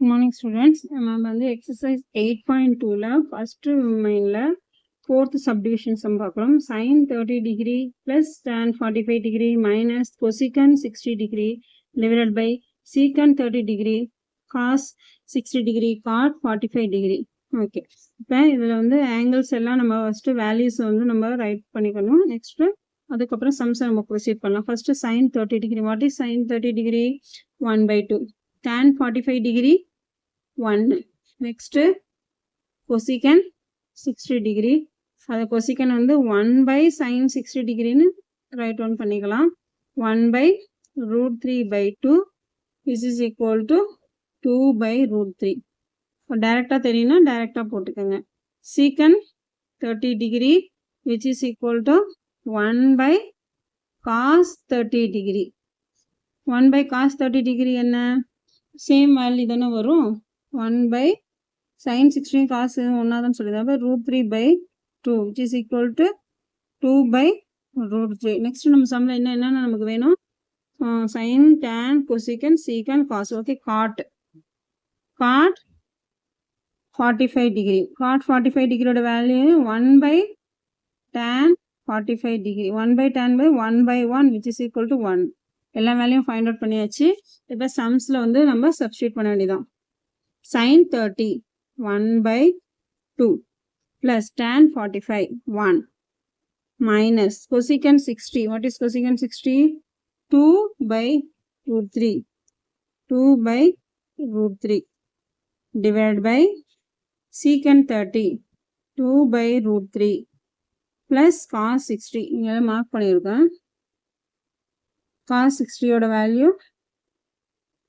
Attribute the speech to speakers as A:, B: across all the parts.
A: Good morning students. நம்ம வந்து exercise 8.2ல first mainல fourth subdivision sum பார்க்கலாம். sin 30 degree plus tan 45 degree minus cosecant 60 degree divided by secant 30 degree cos 60 degree cot 45 degree. Okay, இப்போ இதில் வந்து angles எல்லாம் நம்ம first values வந்து நம்ம ரைட் பண்ணிக்கணும். நெக்ஸ்ட்டு அதுக்கப்புறம் சம்ஸை நம்ம ப்ரொசீட் பண்ணலாம். First sin 30 degree. What is sin 30 degree? 1/2. tan 45 degree 1. Next cosecant 60 degree. அது cosecant வந்து 1 by sin 60 degree right one பண்ணிக்கலாம். 1 by root 3 by 2 this is equal to 2 by root 3. டைரக்டா தெரியும்னா டைரக்டா போட்டுக்கோங்க. secant 30 degree which is equal to 1 by cos 30 degree. 1 by cos 30 degree என்ன? Same value தானே வரும். 1 by sin 16 cos ஒன்னாதான் சொல்லுது. அப்போ root 3 by 2 which is equal to 2 by root 3. Next நம்ம சம்மில் என்னென்ன நமக்கு வேணும்? sin, tan, cosecant, secant, cos. Okay, cot 45 degree. cot 45 degree value 1 by tan 45 degree. 1 by tan by 1 by 1 which is equal to 1. எல்லா வேல்யூம் find out பண்ணியாச்சு. இப்போ சம்ஸில் வந்து நம்ம சப்ஸ்டியூட் பண்ண வேண்டியதான். sin 30 1 by 2 plus tan 45 1 minus cosecant 60. What is cosecant 60? 2 by root 3. 2 by root 3 divided by secant 30 2 by root 3 plus cos 60. இங்கே mark பண்ணியிருக்கேன். cos 60 ஓட value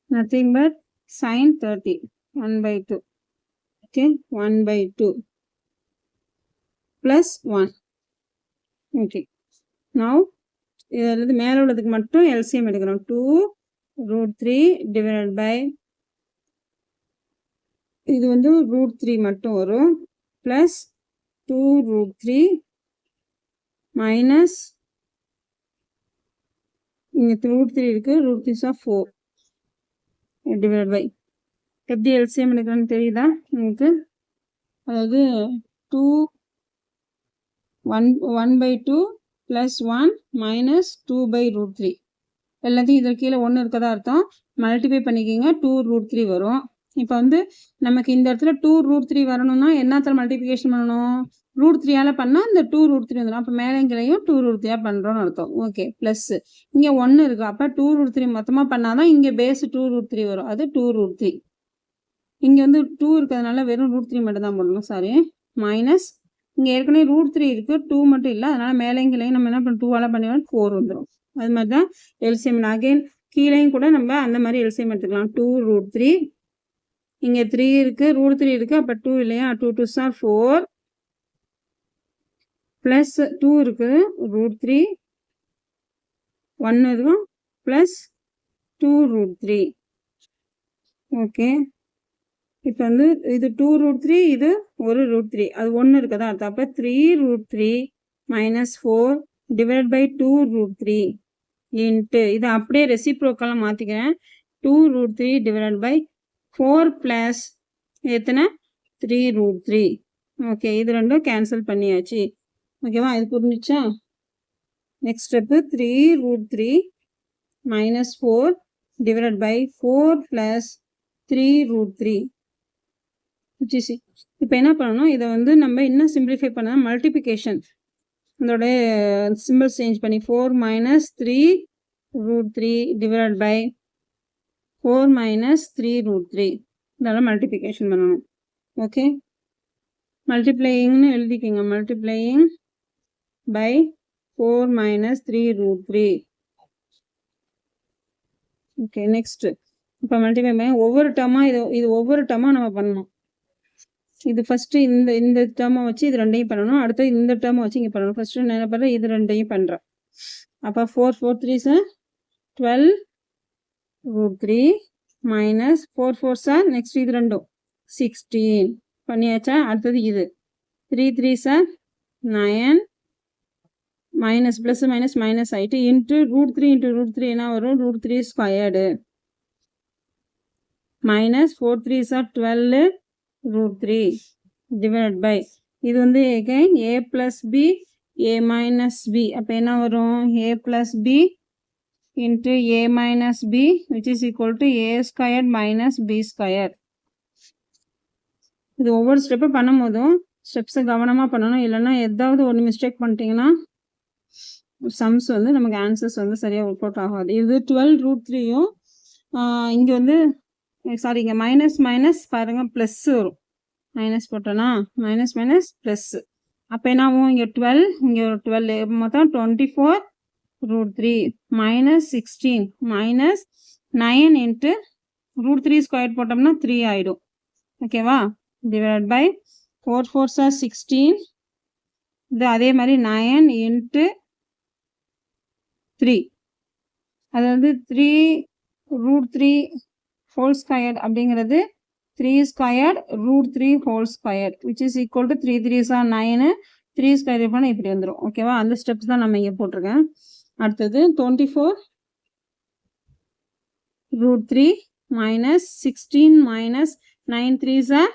A: nothing but sin 30 1 by 2. Okay, 1 by 2 plus 1. Okay, now இதில் மேலே உள்ளதுக்கு மட்டும் LCM எடுக்கிறோம். 2 root 3 divided by இது வந்து root 3 மட்டும் வரும் plus 2 root 3 minus இங்கே root 3 இருக்கு, root 3 is 4 divided by எப்படி எல்சிஎம் எடுக்கணும்னு தெரியுதா உங்களுக்கு? அதாவது 1 by 2 plus 1 minus 2 by root 3. எல்லாத்தையும் இதில் கீழே 1 இருக்கதா அர்த்தம். மல்டிப்ளை பண்ணிக்கிங்க, 2 root 3 வரும். இப்போ வந்து நமக்கு இந்த இடத்துல 2 root 3 வரணும்னா என்னத்தில் மல்டிப்ளிகேஷன் பண்ணணும்? root 3ஆல் பண்ணால் இந்த 2 root 3 வந்துடும். அப்போ மேலேங்கிலையும் 2 root 3 பண்ணுறோன்னு அர்த்தம். ஓகே, ப்ளஸ் இங்கே 1 இருக்குது. அப்போ 2 root 3 மொத்தமாக பண்ணால் தான் இங்கே பேஸ் 2 root 3 வரும். அது 2 root 3. இங்கே வந்து 2 இருக்கிறதுனால வெறும் root 3 மட்டும் தான் போடணும். சாரி, மைனஸ் இங்கே ஏற்கனவே root 3 இருக்குது, 2 மட்டும் இல்லை. அதனால் மேலேங்கிலையும் நம்ம என்ன பண்ண 2ஆல் பண்ணிடுவோம், 4 வந்துடும். அது மாதிரி தான் எல்சிஎம். அகைன் கீழேயும் கூட நம்ம அந்த மாதிரி எல்சிஎம் எடுத்துக்கலாம். 2 root 3 இங்கே 3 இருக்குது, root 3 இருக்குது. அப்போ 2 இல்லையா, 2 2s are 4 ப்ளஸ் 2 இருக்குது, root 3 1 இருக்கும் ப்ளஸ் 2 root 3. ஓகே, இப்போ வந்து இது 2 root 3, இது ஒரு root 3, அது 1 இருக்குதா அர்த்தம். அப்போ 3 root 3 minus 4 divided by 2 root 3 into இது அப்படியே ரெசிப்ரோக்கலாக மாற்றிக்கிறேன். 2 root 3 divided by 4 ப்ளஸ் எத்தனை 3 root 3. ஓகே, இது ரெண்டும் கேன்சல் பண்ணியாச்சு. ஓகேவா, இது புரிஞ்சிச்சா? Next step 3 root 3 minus 4 divided by 4 plus 3 root 3. இப்போ என்ன பண்ணணும்? இதை வந்து நம்ம இன்னும் சிம்பிளிஃபை பண்ணால் மல்டிப்ளிகேஷன் இதோட சிம்பிள்ஸ் சேஞ்ச் பண்ணி 4 minus 3 root 3 divided by 4 minus 3 root 3 இதெல்லாம் மல்டிப்ளிகேஷன் பண்ணணும். ஓகே, மல்டிப்ளையிங்னு எழுதிக்கோங்க. Multiplying by 4 minus 3 root 3. Okay, next இப்போ மல்டிப்ளை பண்ணி ஒவ்வொரு டேர்மாக இது ஒவ்வொரு டேர்மாக நம்ம பண்ணணும். இது ஃபஸ்ட்டு இந்த டேர்மை வச்சு இது ரெண்டையும் பண்ணணும். அடுத்து இந்த டேர்மை வச்சு இங்கே பண்ணணும். ஃபஸ்ட்டு என்ன பண்ணுறேன், இது ரெண்டையும் பண்ணுறேன். அப்போ 4 4 3s 12 root 3 minus 4 4s next இது ரெண்டும் 16 பண்ணியாச்சா? அடுத்தது இது 3 3s 9 minus plus minus minus ஆகிட்டு இன்ட்டு root 3 என்ன வரும்? root 3 squared minus 4 3s are 12 root 3 divided by இது வந்து again a plus b a minus b அப்போ என்ன வரும் a plus b into a minus b which is equal to a squared minus b squared. இது ஒவ்வொரு step பண்ணும்போதும் ஸ்டெப்ஸை கவனமாக பண்ணணும், இல்லைன்னா ஏதாவது ஒன்று மிஸ்டேக் பண்ணிட்டீங்கன்னா சம்ஸ் வந்து நமக்கு ஆன்சர்ஸ் வந்து சரியாக ஒர்க் அவுட் ஆகாது. இது 12 ரூட் 3யும் இங்கே வந்து சாரி இங்கே மைனஸ் மைனஸ் பாருங்கள் ப்ளஸ் வரும், மைனஸ் போட்டோன்னா மைனஸ் மைனஸ் ப்ளஸ்ஸு. அப்போ என்ன ஆகும் இங்கே 12 இங்கே ஒரு 12 மொத்தம் 24 root 3 minus 16 minus 9 into root 3 square போட்டோம்னா 3 ஆகிடும். ஓகேவா, டிவைட் பை 4 4s are 16. இது அதே மாதிரி 9 இன்ட்டு 3 அது வந்து 3 ரூட் 3 ஹோல் ஸ்கொயர் அப்படிங்கிறது 3 square root 3 whole square which is equal to 3 3s are 9 3 square பண்ணால் இப்படி வந்துடும். ஓகேவா, அந்த ஸ்டெப்ஸ் தான் நம்ம இங்கே போட்டிருக்கேன். அடுத்தது 24 root 3 minus 16 minus 9 3s are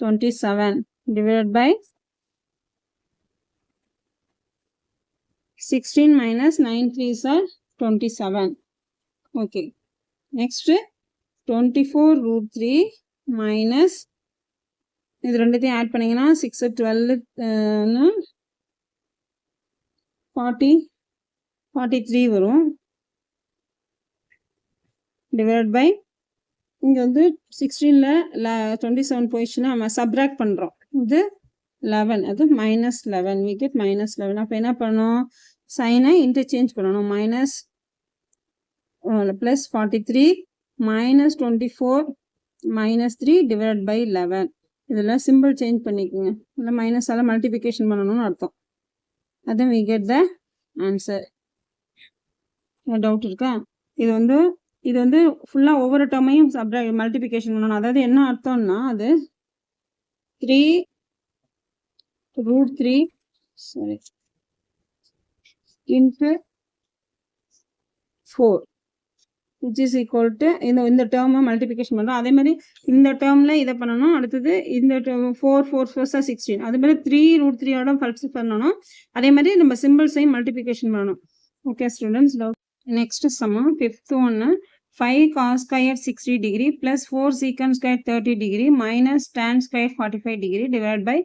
A: 27 divided by 16 minus 9 3s are 27. Okay, next 24 root 3 minus இது ரெண்டுத்தையும் ஆட் பண்ணிங்கன்னா 6 12 43 வரும். டிவைட் பை இங்கே வந்து 16ல் 27 போயிடுச்சுன்னா நம்ம சப்ராக்ட் பண்ணுறோம், இது 11 அது மைனஸ் 11 we get மைனஸ் 11. அப்போ என்ன பண்ணணும் சைனை இன்டர்சேஞ்ச் பண்ணணும், minus plus 43 minus 24 minus 3 divide by 11. இதில் சிம்பிள் சேஞ்ச் பண்ணிக்கோங்க, இல்லை மைனஸால் மல்டிபிகேஷன் பண்ணணும்னு அர்த்தம். அதுவும் we get the answer. Doubt இருக்கா? இது வந்து ஃபுல்லாக ஒவ்வொரு டேர்மையும் மல்டிபிகேஷன் பண்ணணும். அதாவது என்ன அர்த்தம்னா அது 3 root 3 sorry into 4 which is equal to இந்த டேர்மை மல்டிபிகேஷன் பண்ணுறோம். அதே மாதிரி இந்த டேர்மில் இதை பண்ணணும். அடுத்தது இந்த 4 4 4s are 16 அது மாதிரி 3 root 3யோட ஃபல்ஸ் பண்ணணும். அதே மாதிரி நம்ம சிம்பிள்ஸையும் மல்டிபிகேஷன் பண்ணணும். ஓகே ஸ்டூடெண்ட்ஸ், நெக்ஸ்ட் சம்மம் 5th ஒன்று 5 cos square 60 degree plus 4 secant square 30 degree minus tan square 45 degree divided by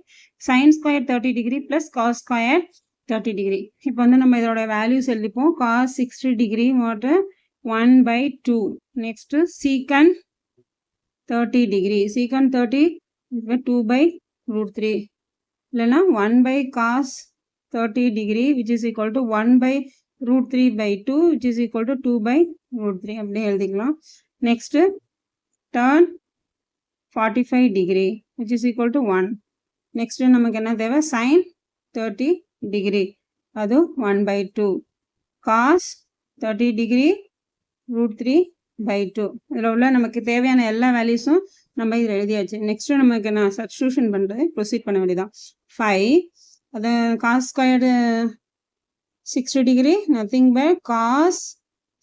A: sin square 30 degree plus cos square 30 degree. இப்போ வந்து நம்ம இதோட வேல்யூஸ் எழுதிப்போம். cos 60 degree what 1/2. next secant 30 degree secant 30 2/√3 இல்லைன்னா 1/cos 30 degree which is equal to 1/√3/2 which is equal to 2/√3 அப்படியே எழுதிக்கலாம். Next tan 45 degree which is equal to 1. Next நமக்கு என்ன தேவை sin 30 degree அது 1/2 cos 30 degree √3/2. இதில் உள்ள நமக்கு தேவையான எல்லா வேல்யூஸும் நம்ம இதில் எழுதியாச்சு. நெக்ஸ்ட் நமக்கு நான் சப்ஸ்டியூஷன் பண்ணுறது ப்ரொசீட் பண்ண வேண்டியதான். 5 அது cos squared 60 degree nothing but cos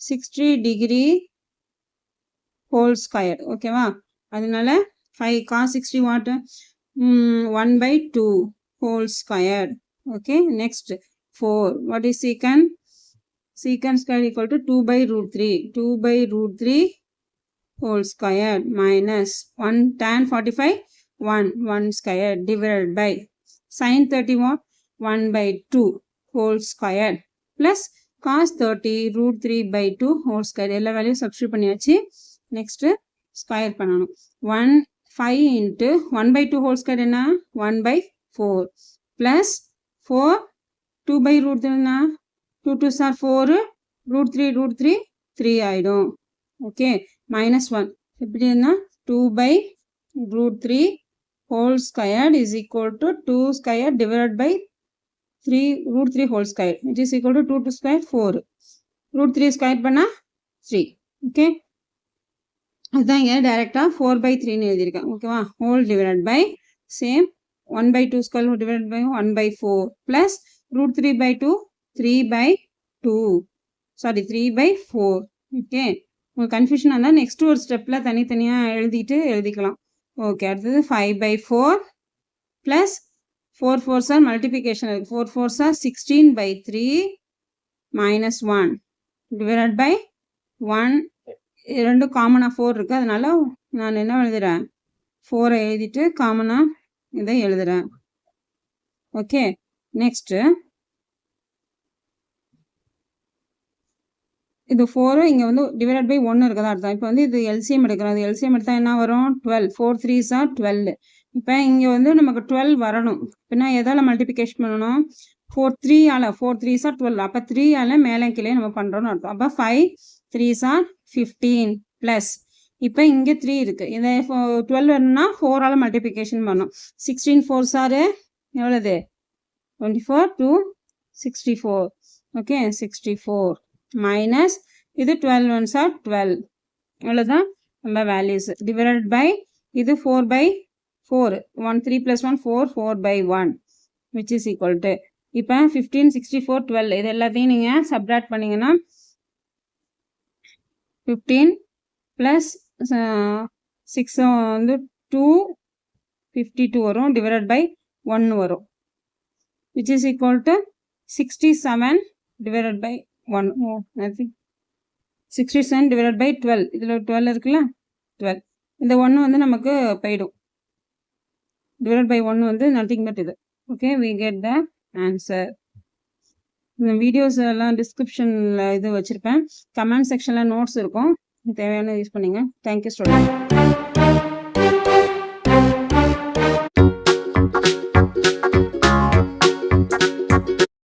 A: 60 degree whole square. ஓகேவா, அதனால 5 cos 60 what 1/2 whole square. Okay, next 4 what is secant square equal to 2/√3 2/√3 whole square minus 1 tan 45 1 square divided by sin 30 what 1/2 whole square plus cos 30 √3/2 whole square. எல்லா value substitute பண்ணியாச்சு. Next square பண்ணணும். 5 into 1/2 whole square என்ன 1/4 plus 4 2/√3 என்ன 2 2s are 4 √3 3 ஆயிடும். Okay, minus 1 எப்படி என்ன 2/√3 whole square is equal to 2 square divided by 3 √3 whole square which is equal to 2 2 square 4 √3 square பண்ணா 3. Okay, அதுதான் இங்கே டைரெக்டாக 4/3ன்னு எழுதியிருக்கேன். ஓகேவா, whole divide by same 1/2 square divide by 1/4 plus √3/2 3/2 sorry 3/4. Okay, உங்களுக்கு கன்ஃபியூஷனாக இருந்தால் நெக்ஸ்ட் ஒரு ஸ்டெப்பில் தனித்தனியாக எழுதிக்கலாம். ஓகே, அடுத்தது 5/4 ப்ளஸ் 4 4s ஆர் மல்டிப்ளிகேஷன் இருக்குது. 4 4s R 16/3 minus 1 divided by 1. ரெண்டும் காமனாக 4 இருக்குது, அதனால நான் என்ன எழுதுகிறேன், 4 எழுதிட்டு காமனாக இதை எழுதுகிறேன். ஓகே, நெக்ஸ்ட்டு இது 4 இங்கே வந்து டிவைட் பை 1 இருக்கதா அர்த்தம். இப்போ வந்து இது எல்சிஎம் எடுக்கிறோம். அது எல்சிஎம் எடுத்தால் என்ன வரும், 12. 4 3s are 12. இப்போ இங்கே வந்து நமக்கு 12 வரணும். பின்னா எதால் மல்டிப்ளிகேஷன் பண்ணணும், 4 3s are 12. அப்போ 3 மேலே கீழே நம்ம பண்ணுறோன்னு அர்த்தம். அப்போ 5 3s are 15 ப்ளஸ் இப்போ இங்கே 3 இருக்குது. இதை 12 வேணும்னா 4 மல்டிப்ளிகேஷன் பண்ணணும். 16 4s are எவ்வளோது, 24 2 64. ஓகே, 64 மைனஸ் இது 12 1s are 12. இவ்வளோதான் நம்ம வேல்யூஸ். டிவைடட் பை இது 4/4. 1 3 + 1 4 4/1 விச் இஸ் ஈக்குவல் டு இப்போ 15 64 12 இது எல்லாத்தையும் நீங்கள் சப்ட்ராக்ட் பண்ணிங்கன்னா 15 ப்ளஸ் 6 வந்து 2 52 வரும், டிவைடட் பை 1 வரும், which is equal to 67 divided by 1. 67 divided by 12. இதில் 12 இருக்குல்ல, 12. இந்த 1 வந்து நமக்கு போயிடும். divided by 1 வந்து nothing but இது. Okay, we get the answer. இந்த வீடியோஸ் எல்லாம் டிஸ்கிரிப்ஷனில் இது வச்சுருப்பேன். கமெண்ட் செக்ஷனில் நோட்ஸ் இருக்கும், தேவையான யூஸ் பண்ணிங்க. Thank you student.